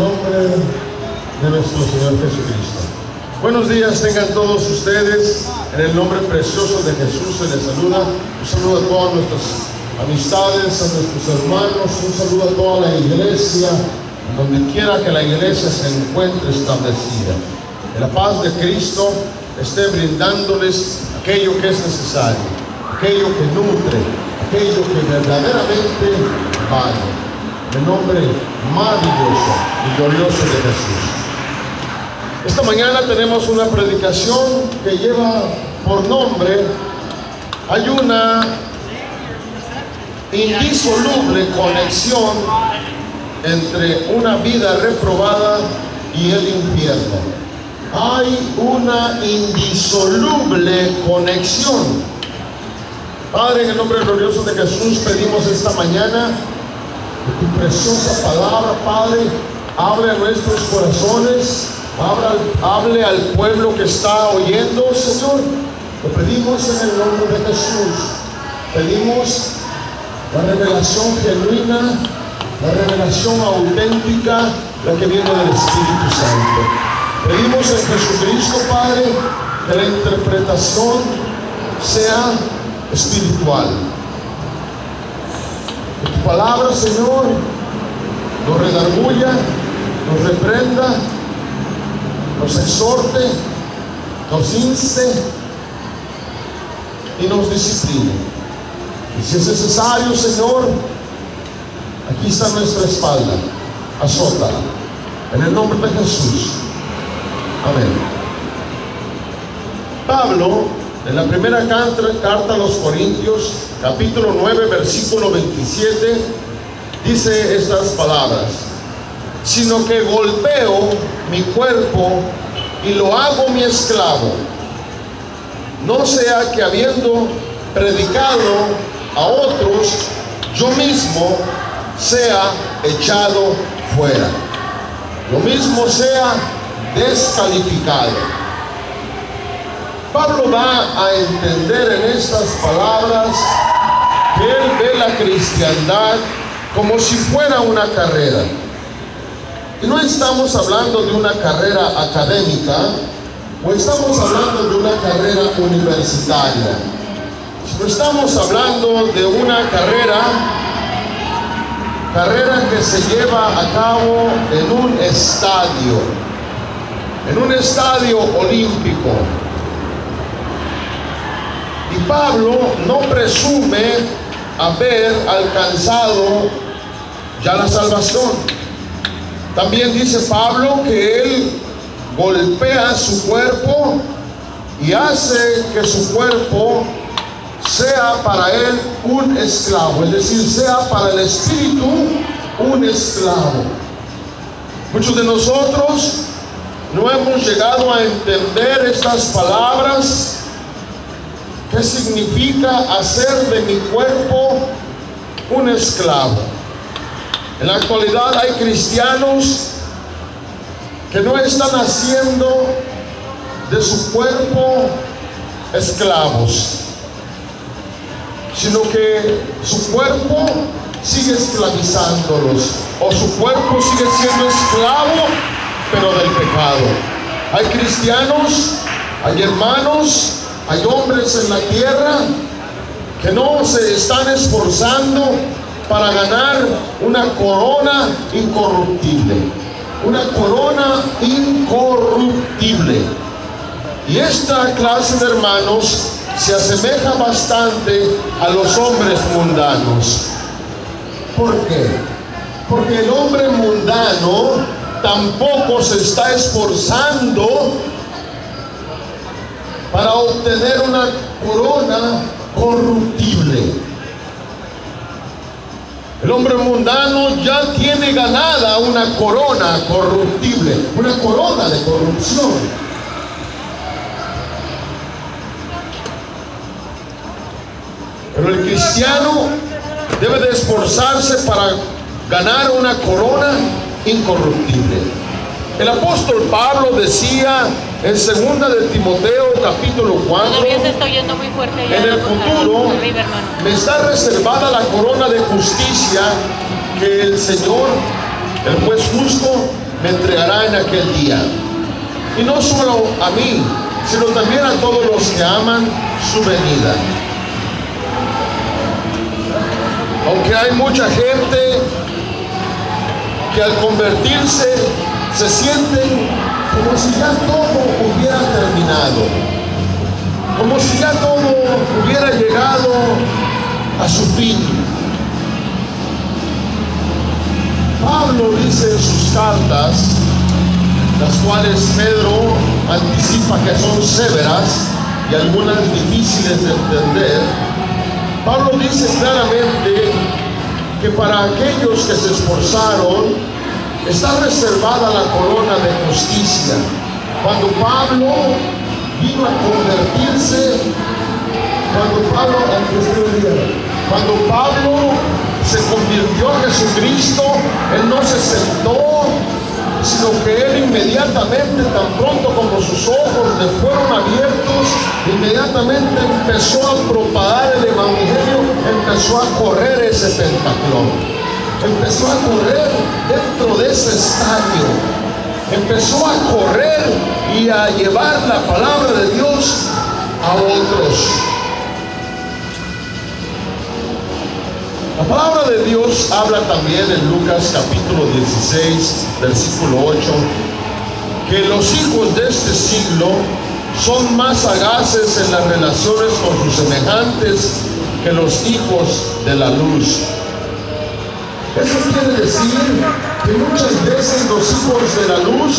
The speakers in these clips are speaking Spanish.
nombre de nuestro Señor Jesucristo. Buenos días tengan todos ustedes. En el nombre precioso de Jesús se les saluda. Un saludo a todas nuestras amistades, a nuestros hermanos. Un saludo a toda la iglesia, donde quiera que la iglesia se encuentre establecida. Que la paz de Cristo esté brindándoles aquello que es necesario, aquello que nutre, aquello que verdaderamente vale. En el nombre maravilloso y glorioso de Jesús. Esta mañana tenemos una predicación que lleva por nombre: hay una indisoluble conexión entre una vida reprobada y el infierno. Hay una indisoluble conexión. Padre, en el nombre glorioso de Jesús, pedimos esta mañana que tu preciosa palabra, Padre, hable a nuestros corazones, hable al pueblo que está oyendo, Señor. Lo pedimos en el nombre de Jesús. Pedimos la revelación genuina, la revelación auténtica, la que viene del Espíritu Santo. Pedimos en Jesucristo, Padre, que la interpretación sea espiritual. Que tu palabra, Señor, nos redarguya, nos reprenda, nos exhorte, nos inste y nos discipline. Y si es necesario, Señor, aquí está nuestra espalda, azótala. En el nombre de Jesús. Amén. Pablo, en la primera carta a los Corintios, capítulo 9, versículo 27, dice estas palabras: sino que golpeo mi cuerpo y lo hago mi esclavo, no sea que habiendo predicado a otros, yo mismo sea echado fuera, yo mismo sea descalificado. Pablo da a entender en estas palabras que él ve la cristiandad como si fuera una carrera. Y no estamos hablando de una carrera académica o estamos hablando de una carrera universitaria, sino estamos hablando de una carrera que se lleva a cabo en un estadio olímpico. Y Pablo no presume haber alcanzado ya la salvación. También dice Pablo que él golpea su cuerpo y hace que su cuerpo sea para él un esclavo, es decir, sea para el espíritu un esclavo. Muchos de nosotros no hemos llegado a entender estas palabras. ¿Qué significa hacer de mi cuerpo un esclavo? En la actualidad hay cristianos que no están haciendo de su cuerpo esclavos, sino que su cuerpo sigue esclavizándolos, o su cuerpo sigue siendo esclavo, pero del pecado. Hay cristianos, hay hermanos, hay hombres en la tierra que no se están esforzando para ganar una corona incorruptible. Una corona incorruptible. Y esta clase de hermanos se asemeja bastante a los hombres mundanos. ¿Por qué? Porque el hombre mundano tampoco se está esforzando para obtener una corona corruptible. El hombre mundano ya tiene ganada una corona corruptible, una corona de corrupción. Pero el cristiano debe de esforzarse para ganar una corona incorruptible. El apóstol Pablo decía en 2 de Timoteo capítulo 4, todavía se está oyendo muy fuerte allá en el futuro arriba, hermano. me está reservada la corona de justicia que el Señor, el juez justo, me entregará en aquel día. Y no solo a mí, sino también a todos los que aman su venida. Aunque hay mucha gente que al convertirse se sienten como si ya todo hubiera terminado, como si ya todo hubiera llegado a su fin. Pablo dice en sus cartas, las cuales Pedro anticipa que son severas y algunas difíciles de entender. Pablo dice claramente que para aquellos que se esforzaron está reservada la corona de justicia. Cuando Pablo vino a convertirse, cuando Pablo se convirtió a Jesucristo, él no se sentó, sino que él inmediatamente, tan pronto como sus ojos le fueron abiertos, inmediatamente empezó a propagar el evangelio, empezó a correr ese pentatlón, empezó a correr dentro de ese estadio, empezó a correr y a llevar la palabra de Dios a otros. La palabra de Dios habla también en Lucas capítulo 16, versículo 8, que los hijos de este siglo son más sagaces en las relaciones con sus semejantes que los hijos de la luz. Eso quiere decir que muchas veces los hijos de la luz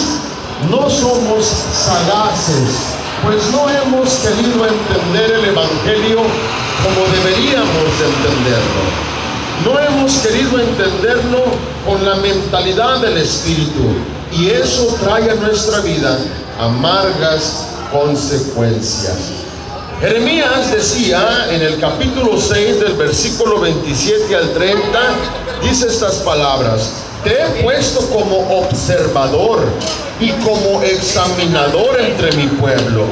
no somos sagaces, pues no hemos querido entender el evangelio como deberíamos de entenderlo. No hemos querido entenderlo con la mentalidad del Espíritu, y eso trae a nuestra vida amargas consecuencias. Jeremías decía en el capítulo 6 del versículo 27 al 30, dice estas palabras: te he puesto como observador y como examinador entre mi pueblo,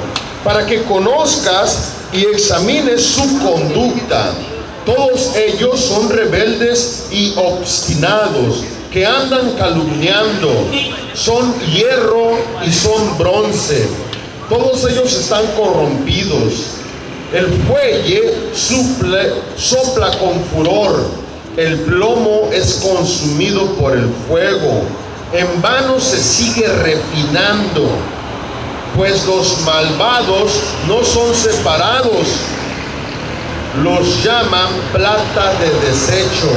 para que conozcas y examines su conducta. Todos ellos son rebeldes y obstinados, que andan calumniando, son hierro y son bronce. Todos ellos están corrompidos. El fuelle sopla con furor, el plomo es consumido por el fuego. En vano se sigue refinando, pues los malvados no son separados. Los llaman plata de desecho,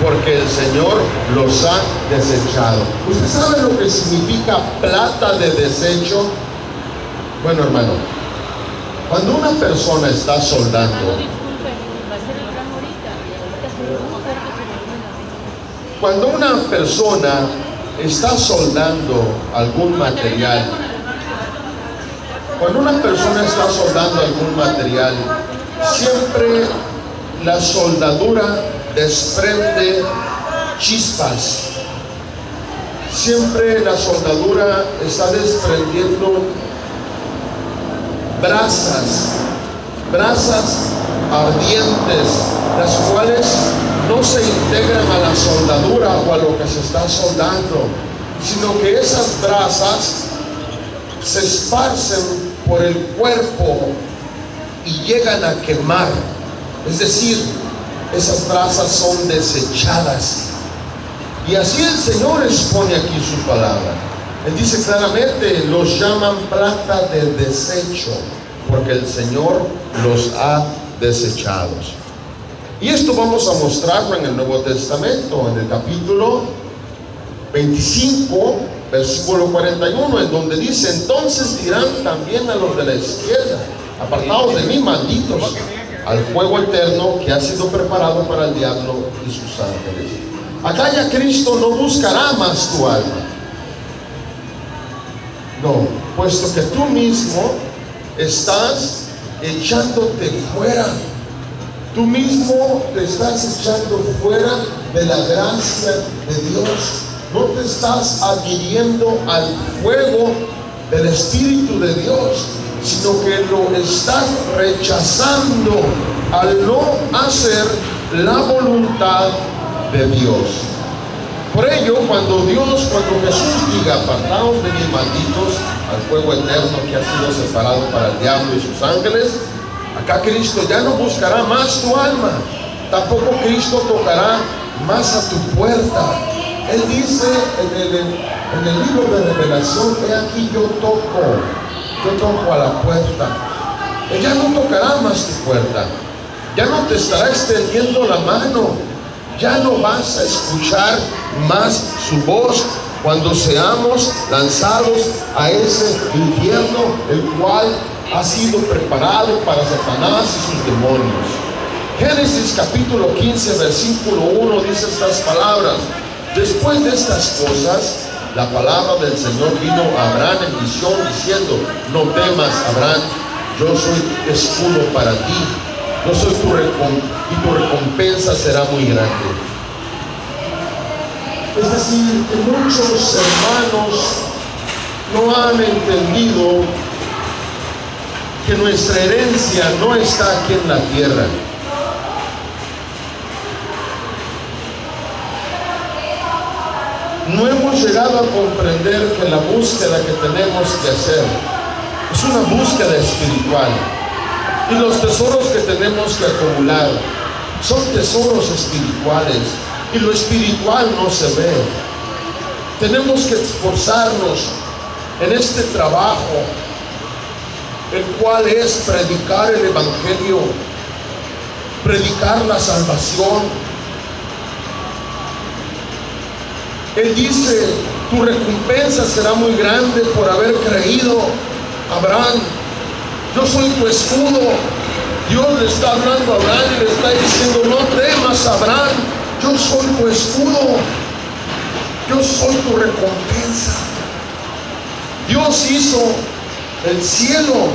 porque el Señor los ha desechado. ¿Usted sabe lo que significa plata de desecho? Bueno, hermano, cuando una persona está soldando, cuando una persona está soldando algún material, siempre la soldadura desprende chispas. Siempre la soldadura está desprendiendo brasas ardientes, las cuales no se integran a la soldadura o a lo que se está soldando, sino que esas brasas se esparcen por el cuerpo y llegan a quemar. Es decir, esas brasas son desechadas. Y así el Señor expone aquí su palabra. Él dice claramente: los llaman plata de desecho, porque el Señor los ha desechado. Y esto vamos a mostrarlo en el Nuevo Testamento, en el capítulo 25, versículo 41, en donde dice: entonces dirán también a los de la izquierda: apartados de mí, malditos, al fuego eterno que ha sido preparado para el diablo y sus ángeles. Acá ya Cristo no buscará más tu alma. No, puesto que tú mismo estás echándote fuera. Tú mismo te estás echando fuera de la gracia de Dios. No te estás adhiriendo al fuego del Espíritu de Dios, sino que lo estás rechazando al no hacer la voluntad de Dios. Por ello, cuando Jesús diga, apartaos de mis malditos al fuego eterno que ha sido separado para el diablo y sus ángeles, acá Cristo ya no buscará más tu alma, tampoco Cristo tocará más a tu puerta. Él dice en el libro de Revelación, he aquí yo toco a la puerta. Él ya no tocará más tu puerta, ya no te estará extendiendo la mano, ya no vas a escuchar más su voz cuando seamos lanzados a ese infierno, el cual ha sido preparado para Satanás y sus demonios. Génesis capítulo 15 versículo 1 dice estas palabras: después de estas cosas, la palabra del Señor vino a Abraham en visión diciendo, no temas, Abraham, yo soy escudo para ti, yo soy y tu recompensa será muy grande. Es decir, que muchos hermanos no han entendido que nuestra herencia no está aquí en la tierra. No hemos llegado a comprender que la búsqueda que tenemos que hacer es una búsqueda espiritual. Y los tesoros que tenemos que acumular son tesoros espirituales. Y lo espiritual no se ve. Tenemos que esforzarnos en este trabajo, el cual es predicar el Evangelio, predicar la salvación. Él dice, tu recompensa será muy grande por haber creído, Abraham. Yo soy tu escudo. Dios le está hablando a Abraham y le está diciendo, no temas, Abraham, yo soy tu escudo, yo soy tu recompensa. Dios hizo el cielo,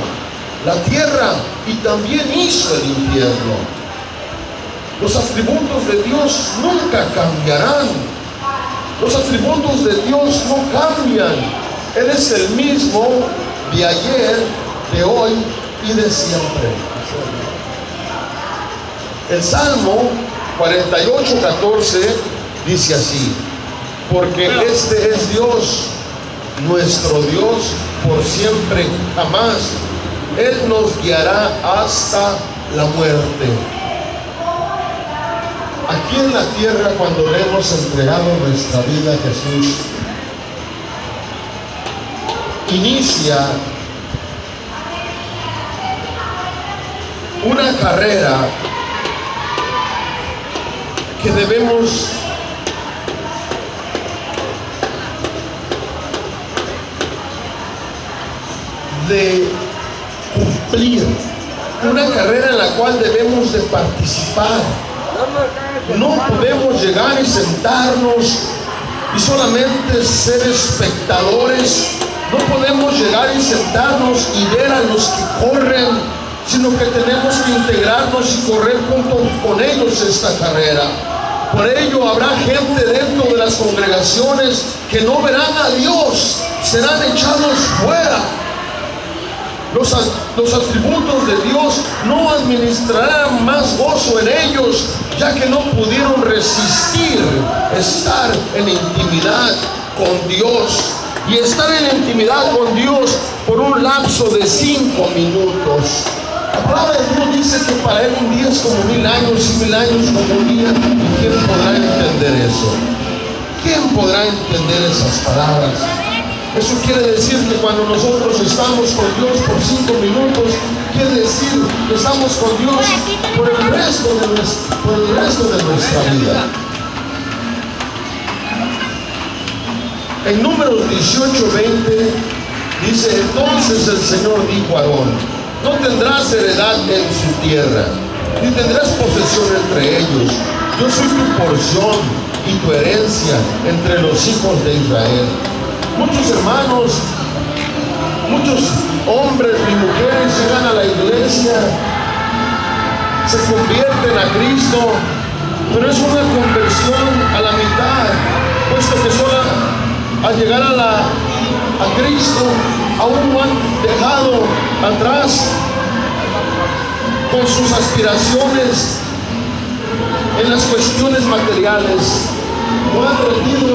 la tierra y también hizo el infierno. Los atributos de Dios nunca cambiarán. Los atributos de Dios no cambian. Él es el mismo de ayer, de hoy y de siempre. El Salmo 48:14 dice así: porque este es Dios, nuestro Dios por siempre, jamás. Él nos guiará hasta la muerte. Aquí en la tierra, cuando le hemos entregado nuestra vida a Jesús, inicia una carrera que debemos de cumplir, una carrera en la cual debemos de participar. No podemos llegar y sentarnos y solamente ser espectadores. No podemos llegar y sentarnos y ver a los que corren, sino que tenemos que integrarnos y correr junto con ellos esta carrera. Por ello habrá gente dentro de las congregaciones que no verán a Dios, serán echados fuera. Los atributos de Dios no administrarán más gozo en ellos, ya que no pudieron resistir estar en intimidad con Dios. Y estar en intimidad con Dios por un lapso de 5 minutos. La palabra de Dios dice que para Él un día es como 1000 años y 1000 años como un día. ¿Y quién podrá entender eso? ¿Quién podrá entender esas palabras? Eso quiere decir que cuando nosotros estamos con Dios por 5 minutos, quiere decir que estamos con Dios por el resto de nuestra vida. En Números 18:20 dice, entonces el Señor dijo a Aarón, no tendrás heredad en su tierra, ni tendrás posesión entre ellos. Yo soy tu porción y tu herencia entre los hijos de Israel. Muchos hermanos, muchos hombres y mujeres llegan a la iglesia, se convierten a Cristo, pero es una conversión a la mitad, puesto que solo al llegar a Cristo aún no han dejado atrás con sus aspiraciones en las cuestiones materiales. no han rendido,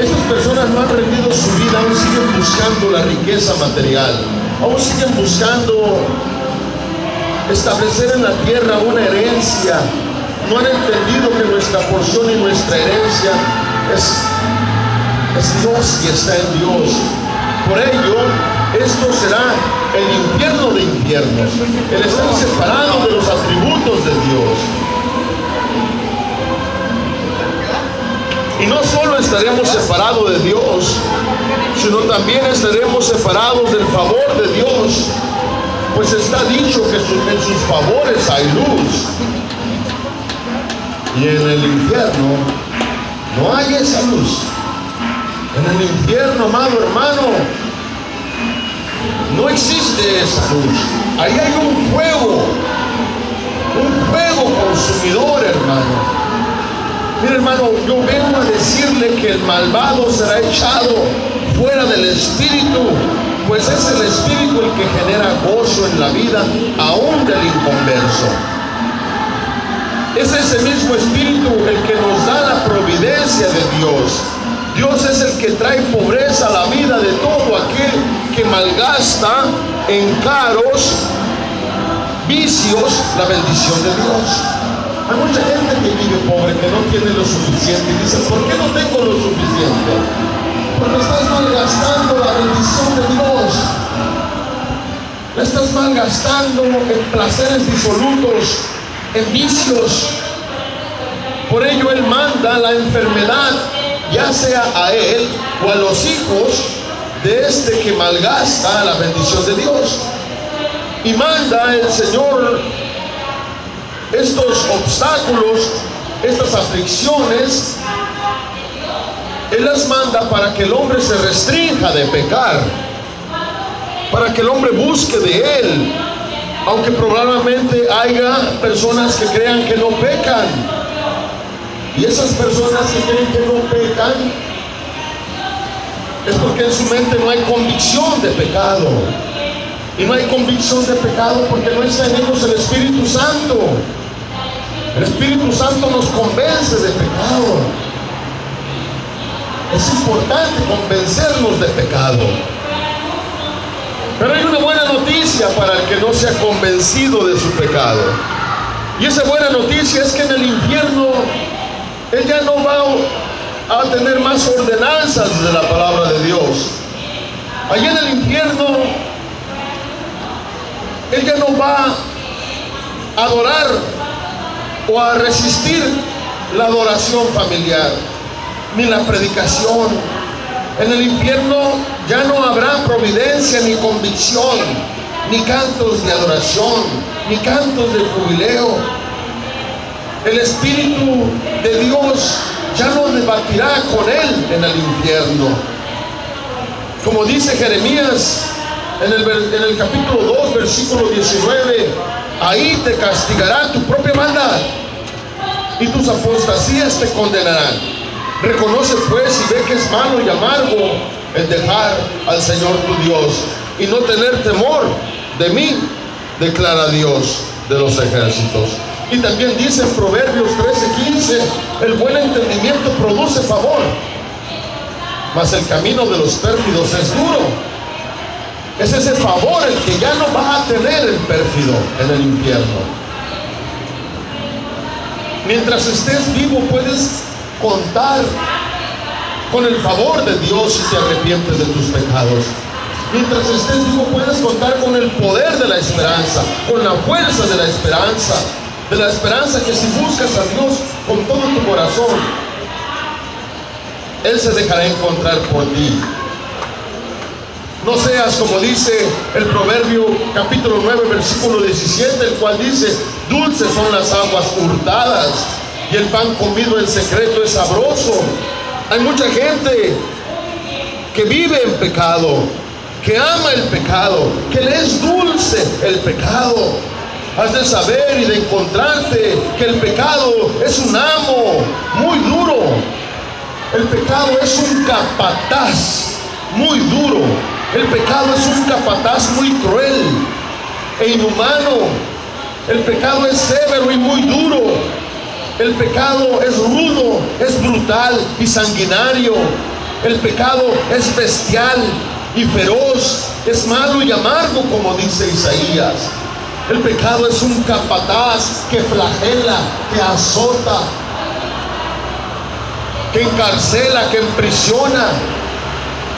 estas personas no han rendido su vida, aún siguen buscando la riqueza material, aún siguen buscando establecer en la tierra una herencia. No han entendido que nuestra porción y nuestra herencia es Dios y está en Dios. Por ello, esto será el infierno de infiernos, el estar separado de los atributos de Dios. Y no solo estaremos separados de Dios, sino también estaremos separados del favor de Dios, pues está dicho que en sus favores hay luz. Y en el infierno no hay esa luz. En el infierno, amado hermano, no existe esa luz. Ahí hay un fuego consumidor, hermano. Mira, hermano, yo vengo a decirle que el malvado será echado fuera del espíritu, pues es el espíritu el que genera gozo en la vida, aún del inconverso. Es ese mismo espíritu el que nos da la providencia de Dios. Dios es el que trae pobreza a la vida de todo aquel que malgasta en caros vicios la bendición de Dios. Hay mucha gente que vive pobre, que no tiene lo suficiente y dice, ¿por qué no tengo lo suficiente? Porque estás malgastando la bendición de Dios. La estás malgastando en placeres disolutos, en vicios. Por ello Él manda la enfermedad, ya sea a él o a los hijos de este que malgasta la bendición de Dios. Y manda el Señor estos obstáculos, estas aflicciones, Él las manda para que el hombre se restrinja de pecar, para que el hombre busque de Él, aunque probablemente haya personas que crean que no pecan. Y esas personas que creen que no pecan es porque en su mente no hay convicción de pecado. Y no hay convicción de pecado porque no está en ellos el Espíritu Santo. El Espíritu Santo nos convence de pecado. Es importante convencernos de pecado. Pero hay una buena noticia para el que no se ha convencido de su pecado. Y esa buena noticia es que en el infierno Él ya no va a tener más ordenanzas de la palabra de Dios. Allá en el infierno Él ya no va a adorar o a resistir la adoración familiar, ni la predicación. En el infierno ya no habrá providencia ni convicción, ni cantos de adoración, ni cantos de jubileo. El Espíritu de Dios ya no debatirá con Él en el infierno. Como dice Jeremías en el capítulo 2, versículo 19, ahí te castigará tu propia maldad y tus apostasías te condenarán. Reconoce pues y ve que es malo y amargo el dejar al Señor tu Dios y no tener temor de mí, declara Dios de los ejércitos. Y también dice en Proverbios 13:15, el buen entendimiento produce favor, mas el camino de los pérfidos es duro. Es ese favor el que ya no va a tener el pérfido en el infierno. Mientras estés vivo puedes contar con el favor de Dios si te arrepientes de tus pecados. Mientras estés vivo puedes contar con el poder de la esperanza, con la fuerza de la esperanza que si buscas a Dios con todo tu corazón, Él se dejará encontrar por ti. No seas como dice el Proverbio capítulo 9 versículo 17, el cual dice, dulces son las aguas hurtadas y el pan comido en secreto es sabroso. Hay mucha gente que vive en pecado, que ama el pecado, que le es dulce el pecado. Has de saber y de encontrarte que el pecado es un amo muy duro. El pecado es un capataz muy duro. El pecado es un capataz muy cruel e inhumano. El pecado es severo y muy duro. El pecado es rudo, es brutal y sanguinario. El pecado es bestial y feroz, es malo y amargo, como dice Isaías. El pecado es un capataz que flagela, que azota, que encarcela, que emprisiona.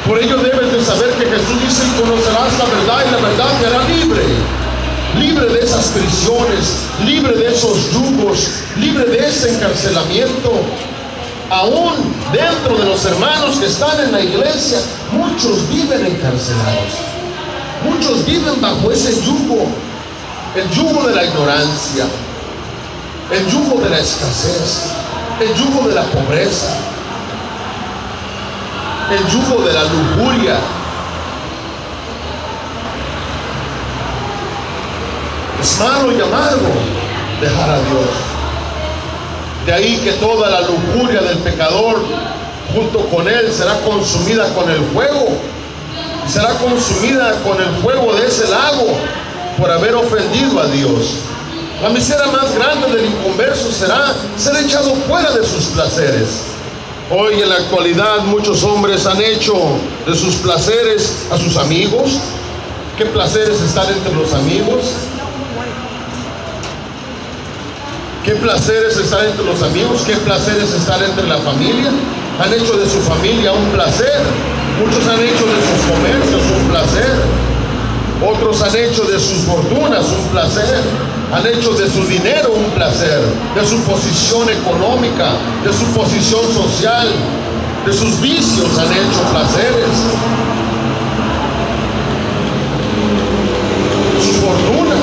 Por ello debes de saber que Jesús dice: y conocerás la verdad, y la verdad te hará libre. Libre de esas prisiones, libre de esos yugos, libre de ese encarcelamiento. Aún dentro de los hermanos que están en la iglesia, muchos viven encarcelados. Muchos viven bajo ese yugo. El yugo de la ignorancia, el yugo de la escasez, el yugo de la pobreza, el yugo de la lujuria. Es malo y amargo dejar a Dios. De ahí que toda la lujuria del pecador junto con él será consumida con el fuego. Será consumida con el fuego de ese lago por haber ofendido a Dios. La miseria más grande del inconverso será ser echado fuera de sus placeres. Hoy en la actualidad muchos hombres han hecho de sus placeres a sus amigos. ¿Qué placeres están entre los amigos? ¿Qué placeres están entre los amigos? ¿Qué placeres están entre la familia? Han hecho de su familia un placer. Muchos han hecho de sus comercios un placer. Otros han hecho de sus fortunas un placer. Han hecho de su dinero un placer. De su posición económica, de su posición social, de sus vicios han hecho placeres. Sus fortunas.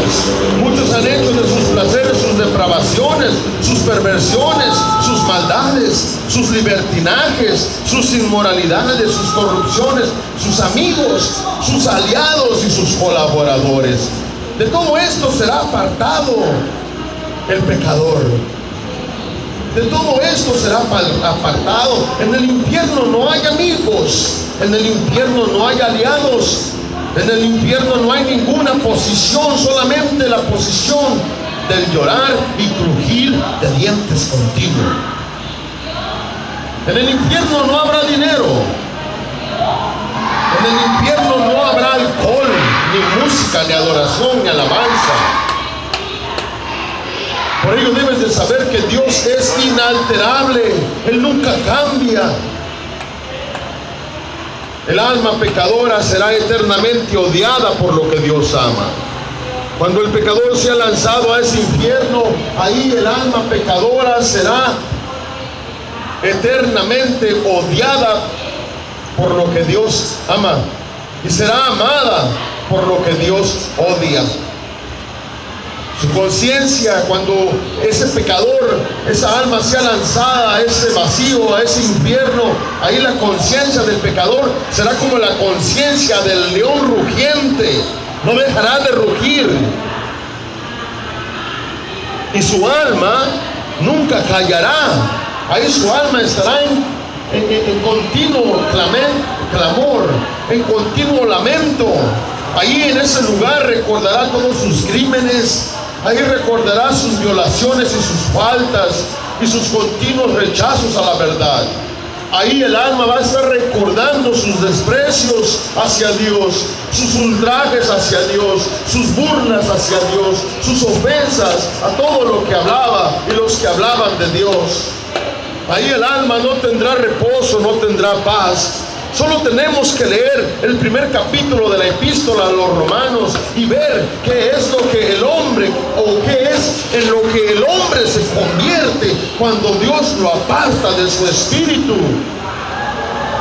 Muchos han hecho de sus placeres sus depravaciones, sus perversiones, sus maldades, sus libertinajes, sus inmoralidades, sus corrupciones, sus amigos, sus aliados y sus colaboradores. De todo esto será apartado el pecador. De todo esto será apartado. En el infierno no hay amigos, en el infierno no hay aliados. En el infierno no hay ninguna posición, solamente la posición del llorar y crujir de dientes continuo. En el infierno no habrá dinero. En el infierno no habrá alcohol, ni música, ni adoración, ni alabanza. Por ello debes de saber que Dios es inalterable. Él nunca cambia. El alma pecadora será eternamente odiada por lo que Dios ama. Cuando el pecador sea lanzado a ese infierno, ahí el alma pecadora será eternamente odiada por lo que Dios ama y será amada por lo que Dios odia. Su conciencia, cuando ese pecador, esa alma sea lanzada a ese vacío, a ese infierno, ahí la conciencia del pecador será como la conciencia del león rugiente. No dejará de rugir. Y su alma nunca callará. Ahí su alma estará en continuo clamor, en continuo lamento. Ahí en ese lugar recordará todos sus crímenes. Ahí recordará sus violaciones y sus faltas y sus continuos rechazos a la verdad. Ahí el alma va a estar recordando sus desprecios hacia Dios, sus ultrajes hacia Dios, sus burlas hacia Dios, sus ofensas a todo lo que hablaba y los que hablaban de Dios. Ahí el alma no tendrá reposo, no tendrá paz. Solo tenemos que leer el primer capítulo de la epístola a los romanos y ver qué es lo que el hombre, o qué es en lo que el hombre se convierte cuando Dios lo aparta de su espíritu.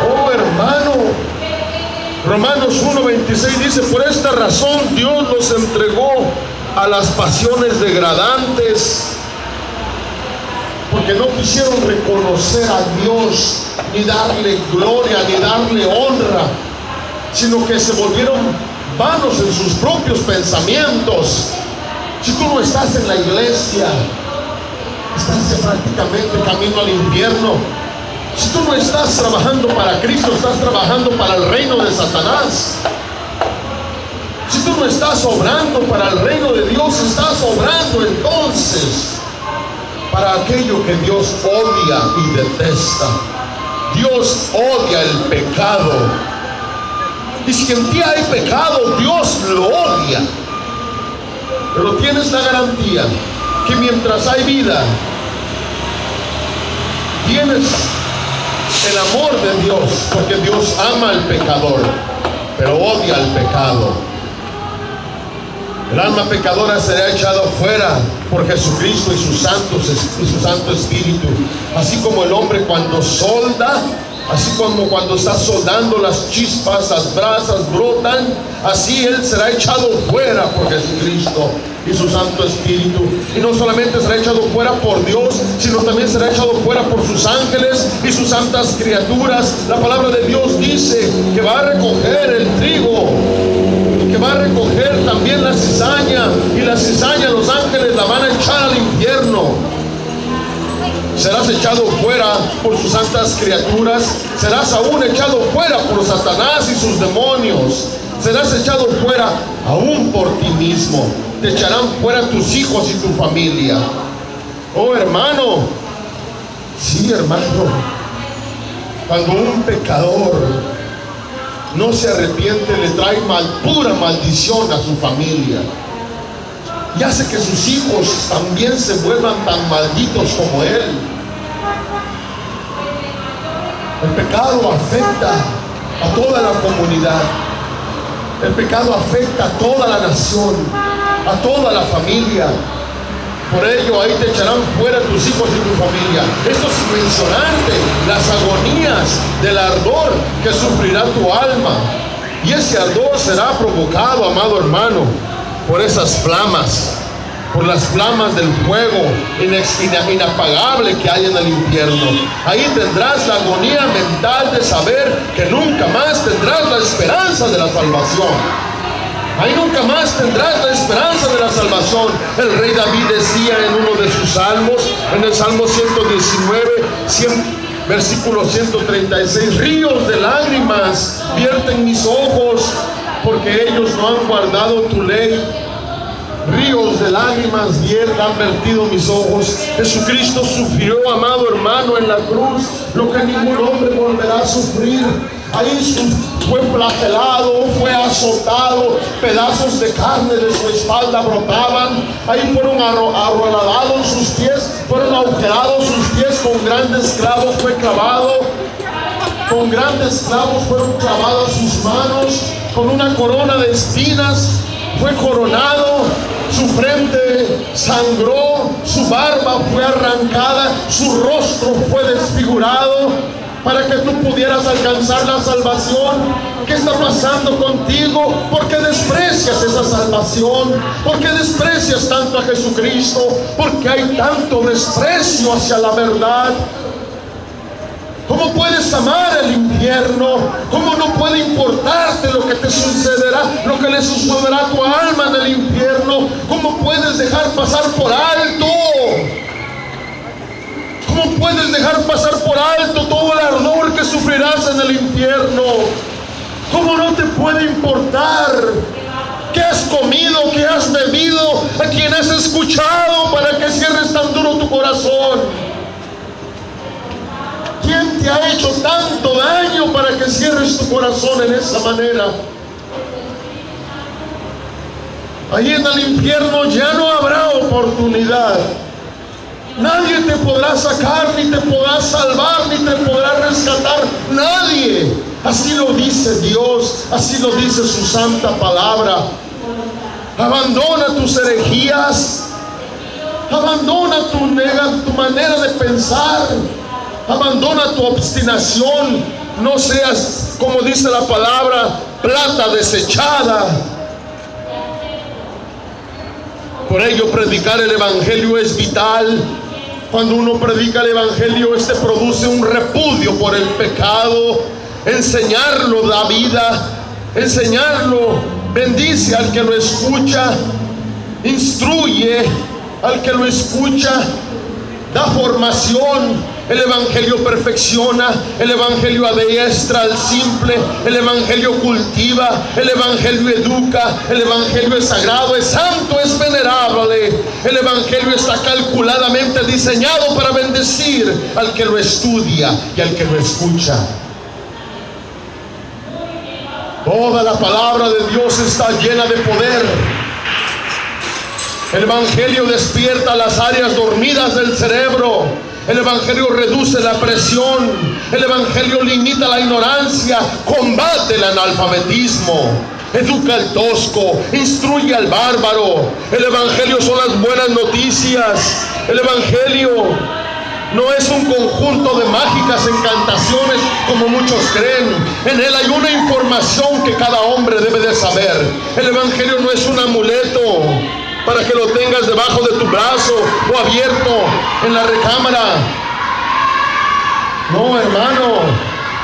Oh hermano, Romanos 1:26 dice: por esta razón Dios los entregó a las pasiones degradantes, porque no quisieron reconocer a Dios, ni darle gloria, ni darle honra, sino que se volvieron vanos en sus propios pensamientos. Si tú no estás en la iglesia, estás prácticamente camino al infierno. Si tú no estás trabajando para Cristo, estás trabajando para el reino de Satanás. Si tú no estás obrando para el reino de Dios, estás obrando entonces para aquello que Dios odia y detesta. Dios odia el pecado. Y si en ti hay pecado, Dios lo odia. Pero tienes la garantía que mientras hay vida, tienes el amor de Dios, porque Dios ama al pecador, pero odia al pecado. El alma pecadora será echada fuera por Jesucristo y su Santo Espíritu. Así como el hombre cuando solda, así como cuando está soldando las chispas, las brasas brotan, así él será echado fuera por Jesucristo y su Santo Espíritu. Y no solamente será echado fuera por Dios, sino también será echado fuera por sus ángeles y sus santas criaturas. La palabra de Dios dice que va a recoger el trigo, que va a recoger también la cizaña, y la cizaña los ángeles la van a echar al infierno. Serás echado fuera por sus santas criaturas, serás aún echado fuera por Satanás y sus demonios, serás echado fuera aún por ti mismo, te echarán fuera tus hijos y tu familia. Oh hermano, sí hermano, cuando un pecador no se arrepiente, le trae pura maldición a su familia y hace que sus hijos también se vuelvan tan malditos como él. El pecado afecta a toda la comunidad, el pecado afecta a toda la nación, a toda la familia. Por ello ahí te echarán fuera tus hijos y tu familia. Esto sin mencionarte las agonías del ardor que sufrirá tu alma. Y ese ardor será provocado, amado hermano, por esas flamas, por las flamas del fuego inapagable que hay en el infierno. Ahí tendrás la agonía mental de saber que nunca más tendrás la esperanza de la salvación. Ahí nunca más tendrás la esperanza de la salvación. El rey David decía en uno de sus salmos, en el Salmo 119, versículo 136, ríos de lágrimas vierten mis ojos, porque ellos no han guardado tu ley. Ríos de lágrimas han vertido mis ojos. Jesucristo sufrió, amado hermano, en la cruz lo que ningún hombre volverá a sufrir. Ahí fue flagelado, fue azotado, pedazos de carne de su espalda brotaban. Ahí fueron arrolados sus pies, fueron agujerados sus pies, con grandes clavos fue clavado. Con grandes clavos fueron clavadas sus manos, con una corona de espinas fue coronado, su frente sangró, su barba fue arrancada, su rostro fue desfigurado para que tú pudieras alcanzar la salvación. ¿Qué está pasando contigo? ¿Por qué desprecias esa salvación? ¿Por qué desprecias tanto a Jesucristo? ¿Por qué hay tanto desprecio hacia la verdad? ¿Cómo puedes amar el infierno? ¿Cómo no puede importarte lo que te sucederá, lo que le sucederá a tu alma en el infierno? ¿Cómo puedes dejar pasar por alto? ¿Cómo puedes dejar pasar por alto todo el ardor que sufrirás en el infierno? ¿Cómo no te puede importar qué has comido, qué has bebido, a quién has escuchado para que cierres tan duro tu corazón? ¿Quién te ha hecho tanto daño para que cierres tu corazón en esa manera? Allí en el infierno ya no habrá oportunidad. Nadie te podrá sacar, ni te podrá salvar, ni te podrá rescatar. Nadie. Así lo dice Dios, así lo dice su santa palabra. Abandona tus herejías, abandona tu manera de pensar. Abandona tu obstinación, no seas, como dice la palabra, plata desechada. Por ello predicar el evangelio es vital. Cuando uno predica el evangelio, este produce un repudio por el pecado. Enseñarlo da vida, enseñarlo bendice al que lo escucha, instruye al que lo escucha, da formación El Evangelio perfecciona, el Evangelio adiestra al simple, el Evangelio cultiva, el Evangelio educa, el Evangelio es sagrado, es santo, es venerable. El Evangelio está calculadamente diseñado para bendecir al que lo estudia y al que lo escucha. Toda la palabra de Dios está llena de poder. El Evangelio despierta las áreas dormidas del cerebro. El Evangelio reduce la presión. El Evangelio limita la ignorancia, combate el analfabetismo, educa al tosco, instruye al bárbaro. El Evangelio son las buenas noticias. El Evangelio no es un conjunto de mágicas encantaciones como muchos creen. En él hay una información que cada hombre debe de saber. El Evangelio no es un amuleto para que lo tengas debajo de tu brazo o abierto en la recámara. No, hermano,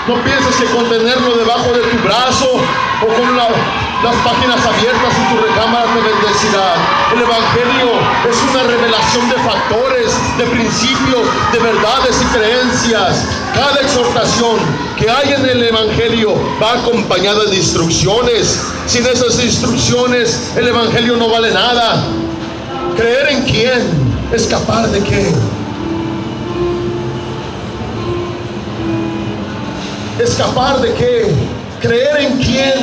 no pienses que con tenerlo debajo de tu brazo o con las páginas abiertas en tu recámara te bendecirá. El Evangelio es una revelación de factores, de principios, de verdades y creencias. Cada exhortación que hay en el Evangelio va acompañada de instrucciones. Sin esas instrucciones, el Evangelio no vale nada. ¿Creer en quién? ¿Escapar de qué? ¿Escapar de qué? ¿Creer en quién?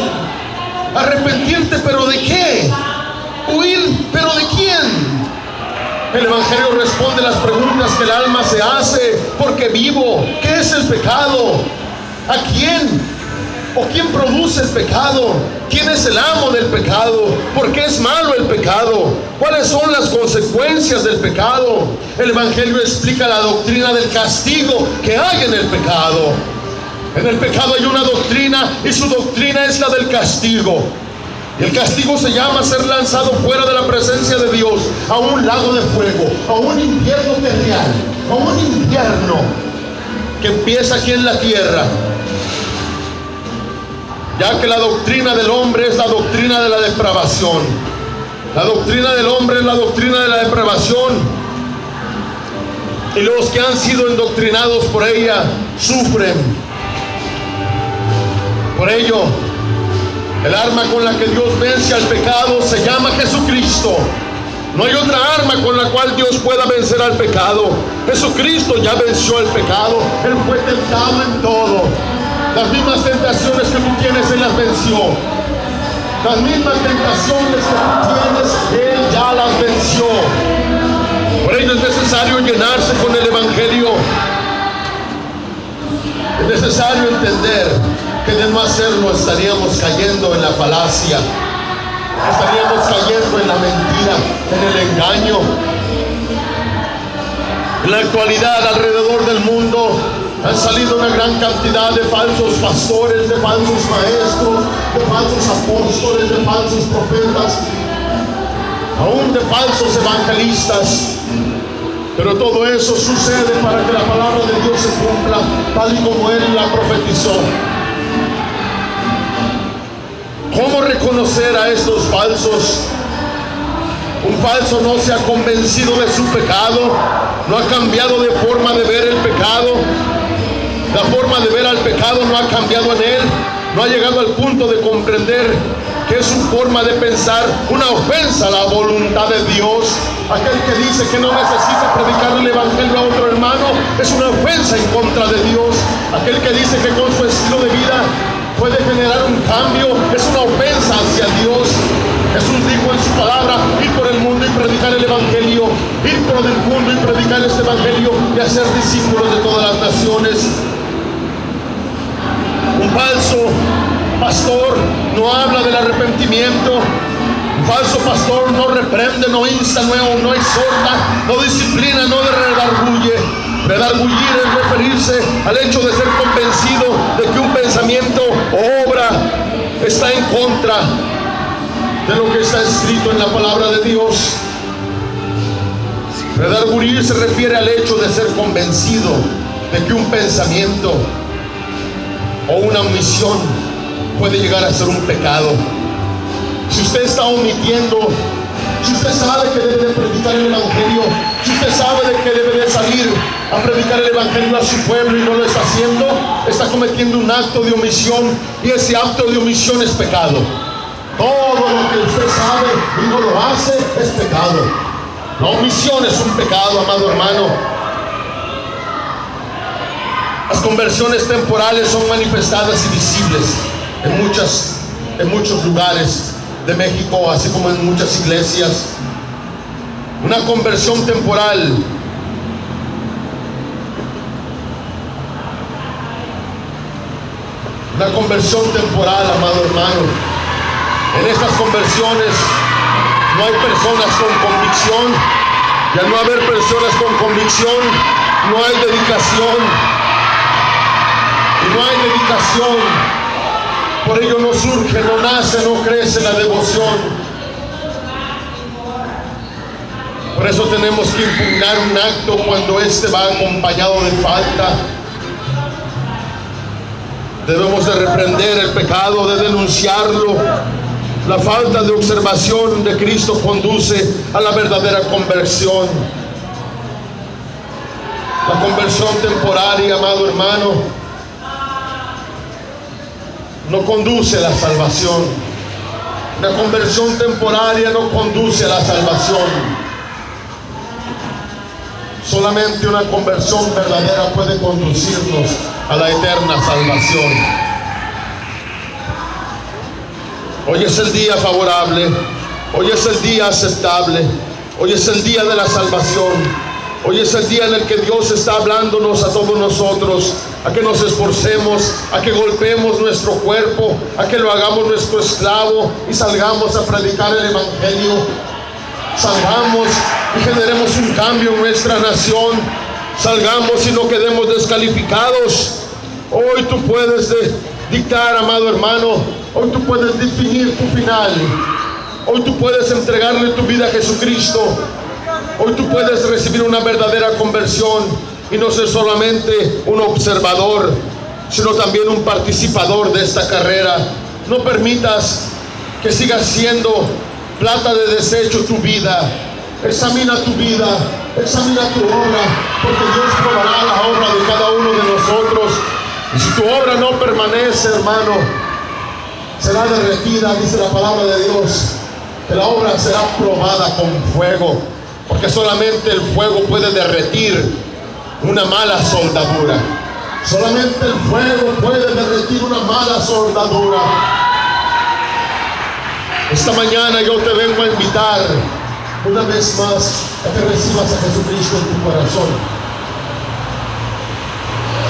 ¿Arrepentirte, pero de qué? ¿Huir, pero de quién? El Evangelio responde las preguntas que el alma se hace. ¿Por qué vivo? ¿Qué es el pecado? ¿A quién? ¿O quién produce el pecado? ¿Quién es el amo del pecado? ¿Por qué es malo el pecado? ¿Cuáles son las consecuencias del pecado? El Evangelio explica la doctrina del castigo que hay en el pecado. En el pecado hay una doctrina y su doctrina es la del castigo. Y el castigo se llama ser lanzado fuera de la presencia de Dios, a un lago de fuego, a un infierno terrenal, a un infierno que empieza aquí en la tierra. Ya que la doctrina del hombre es la doctrina de la depravación. La doctrina del hombre es la doctrina de la depravación. Y los que han sido endoctrinados por ella sufren. Por ello, el arma con la que Dios vence al pecado se llama Jesucristo. No hay otra arma con la cual Dios pueda vencer al pecado. Jesucristo ya venció el pecado. Él fue tentado en todo. Las mismas tentaciones que tú tienes, Él las venció. Las mismas tentaciones que tú tienes, Él ya las venció. Por ello es necesario llenarse con el Evangelio. Es necesario entender que de no hacerlo estaríamos cayendo en la falacia, estaríamos cayendo en la mentira, en el engaño. En la actualidad, alrededor del mundo, han salido una gran cantidad de falsos pastores, de falsos maestros, de falsos apóstoles, de falsos profetas, aún de falsos evangelistas. Pero todo eso sucede para que la palabra de Dios se cumpla tal y como Él la profetizó. ¿Cómo reconocer a estos falsos? Un falso no se ha convencido de su pecado, no ha cambiado de forma de ver el pecado. La forma de ver al pecado no ha cambiado en él, no ha llegado al punto de comprender que es su forma de pensar una ofensa a la voluntad de Dios. Aquel que dice que no necesita predicar el Evangelio a otro hermano es una ofensa en contra de Dios. Aquel que dice que con su estilo de vida puede generar un cambio es una ofensa hacia Dios. Jesús dijo en su palabra: ir por el mundo y predicar el Evangelio, ir por el mundo y predicar este Evangelio y hacer discípulos de todas las naciones. Un falso pastor no habla del arrepentimiento. Un falso pastor no reprende, no insta, no exhorta, no disciplina, no redarguye. Redargullir es referirse al hecho de ser convencido de que un pensamiento o obra está en contra de lo que está escrito en la palabra de Dios. Redarguir se refiere al hecho de ser convencido de que un pensamiento o una omisión puede llegar a ser un pecado. Si usted está omitiendo, si usted sabe que debe de predicar el Evangelio, si usted sabe de que debe de salir a predicar predicar el evangelio a su pueblo y no lo está haciendo, está cometiendo un acto de omisión, y ese acto de omisión es pecado. Todo lo que usted sabe y no lo hace es pecado. La omisión es un pecado, amado hermano. Las conversiones temporales son manifestadas y visibles en muchos lugares de México, así como en muchas iglesias. Una conversión temporal amado hermano. En estas conversiones no hay personas con convicción, y al no haber personas con convicción, no hay dedicación, y no hay dedicación, por ello no surge, no nace, no crece la devoción. Por eso tenemos que impugnar un acto cuando éste va acompañado de falta. Debemos de reprender el pecado, de denunciarlo. La falta de observación de Cristo conduce a la verdadera conversión. La conversión temporaria, amado hermano, no conduce a la salvación. La conversión temporaria no conduce a la salvación. Solamente una conversión verdadera puede conducirnos a la eterna salvación. Hoy es el día favorable, hoy es el día aceptable, hoy es el día de la salvación, hoy es el día en el que Dios está hablándonos a todos nosotros, a que nos esforcemos, a que golpeemos nuestro cuerpo, a que lo hagamos nuestro esclavo y salgamos a predicar el evangelio. Salgamos y generemos un cambio en nuestra nación. Salgamos y no quedemos descalificados. Hoy tú puedes dictar, amado hermano. Hoy tú puedes definir tu final. Hoy tú puedes entregarle tu vida a Jesucristo. Hoy tú puedes recibir una verdadera conversión y no ser solamente un observador, sino también un participador de esta carrera. No permitas que sigas siendo plata de desecho tu vida. Examina tu vida, examina tu obra, porque Dios probará la obra de cada uno de nosotros. Y si tu obra no permanece, hermano, será derretida, dice la palabra de Dios, que la obra será probada con fuego, porque solamente el fuego puede derretir una mala soldadura. Solamente el fuego puede derretir una mala soldadura. Esta mañana yo te vengo a invitar una vez más a que recibas a Jesucristo en tu corazón.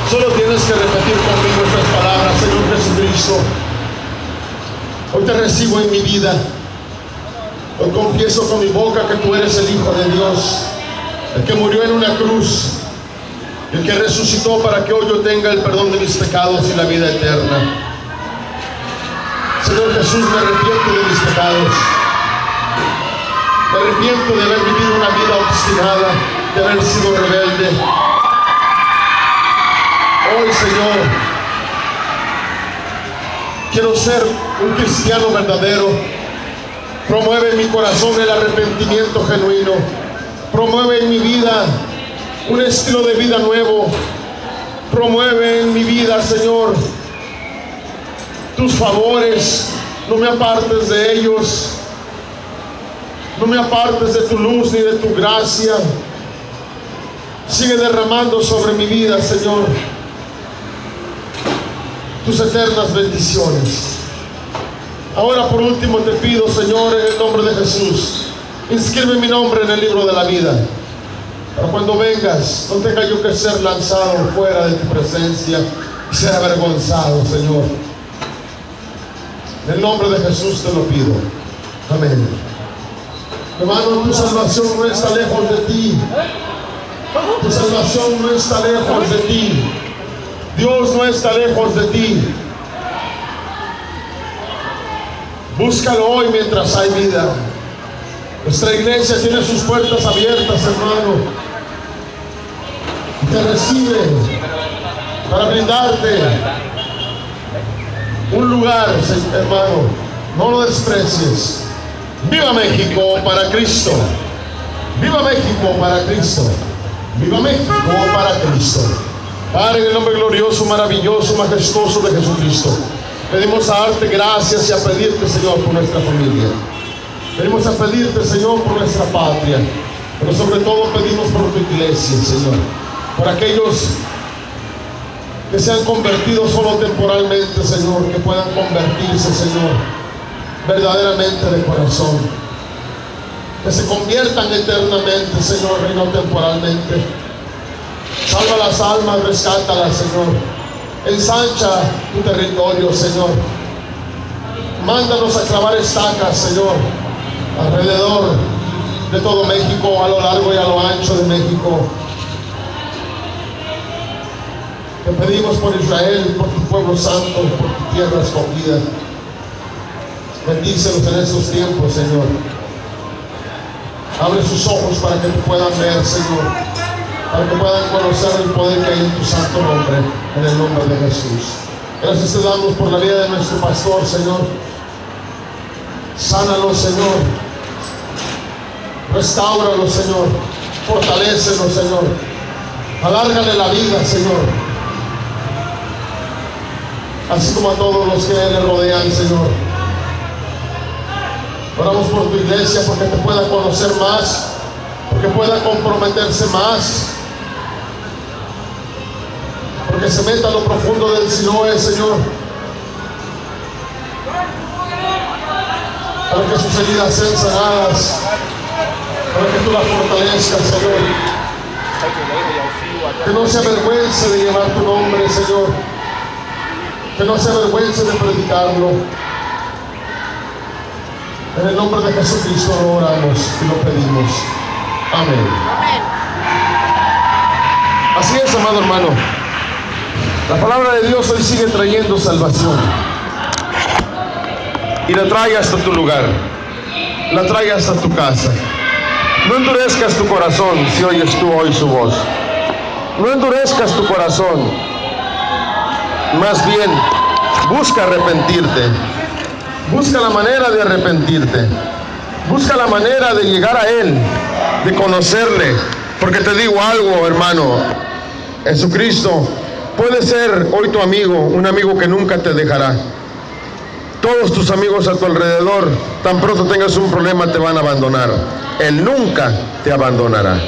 Solo tienes que repetir conmigo estas palabras: Señor Jesucristo, hoy te recibo en mi vida. Hoy confieso con mi boca que tú eres el Hijo de Dios, el que murió en una cruz, el que resucitó para que hoy yo tenga el perdón de mis pecados y la vida eterna. Señor Jesús, me arrepiento de mis pecados. Me arrepiento de haber vivido una vida obstinada, de haber sido rebelde. Hoy, Señor, quiero ser un cristiano verdadero. Promueve en mi corazón el arrepentimiento genuino. Promueve en mi vida un estilo de vida nuevo. Promueve en mi vida, Señor, tus favores. No me apartes de ellos. No me apartes de tu luz ni de tu gracia. Sigue derramando sobre mi vida, Señor, tus eternas bendiciones. Ahora por último te pido, Señor, en el nombre de Jesús, inscribe mi nombre en el libro de la vida, para cuando vengas no tenga yo que ser lanzado fuera de tu presencia y ser avergonzado, Señor. En el nombre de Jesús te lo pido. Amén. Hermano, tu salvación no está lejos de ti. Tu salvación no está lejos de ti. Dios no está lejos de ti. Búscalo hoy mientras hay vida. Nuestra iglesia tiene sus puertas abiertas, hermano, y te recibe para brindarte un lugar, hermano. No lo desprecies. ¡Viva México para Cristo! ¡Viva México para Cristo! Viva México para Cristo. Padre, en el nombre glorioso, maravilloso, majestuoso de Jesucristo, venimos a darte gracias y a pedirte, Señor, por nuestra familia. Venimos a pedirte, Señor, por nuestra patria, pero sobre todo pedimos por tu iglesia, Señor, por aquellos que se han convertido solo temporalmente, Señor, que puedan convertirse, Señor, verdaderamente de corazón, que se conviertan eternamente, Señor, y no temporalmente. Salva las almas, rescátalas, Señor. Ensancha tu territorio, Señor. Mándanos a clavar estacas, Señor, alrededor de todo México, a lo largo y a lo ancho de México. Te pedimos por Israel, por tu pueblo santo, por tu tierra escogida. Bendícelos en estos tiempos, Señor. Abre sus ojos para que te puedan ver, Señor, para que puedan conocer el poder que hay en tu santo nombre, en el nombre de Jesús. Gracias te damos por la vida de nuestro pastor, Señor. Sánalo, Señor. Restáuralo, Señor. Fortalécelo, Señor. Alárgale la vida, Señor. Así como a todos los que le rodean, Señor. Oramos por tu iglesia, porque te pueda conocer más, porque pueda comprometerse más, porque se meta a lo profundo del Siloé, Señor, para que sus heridas sean sanadas, para que tú las fortalezcas, Señor, que no se avergüence de llevar tu nombre, Señor, que no se avergüence de predicarlo. En el nombre de Jesucristo lo oramos y lo pedimos. Amén. Así es, amado hermano. La palabra de Dios hoy sigue trayendo salvación. Y la trae hasta tu lugar. La trae hasta tu casa. No endurezcas tu corazón si oyes tú hoy su voz. No endurezcas tu corazón. Más bien, busca arrepentirte. Busca la manera de arrepentirte. Busca la manera de llegar a Él, de conocerle. Porque te digo algo, hermano. Jesucristo puede ser hoy tu amigo, un amigo que nunca te dejará. Todos tus amigos a tu alrededor, tan pronto tengas un problema, te van a abandonar. Él nunca te abandonará.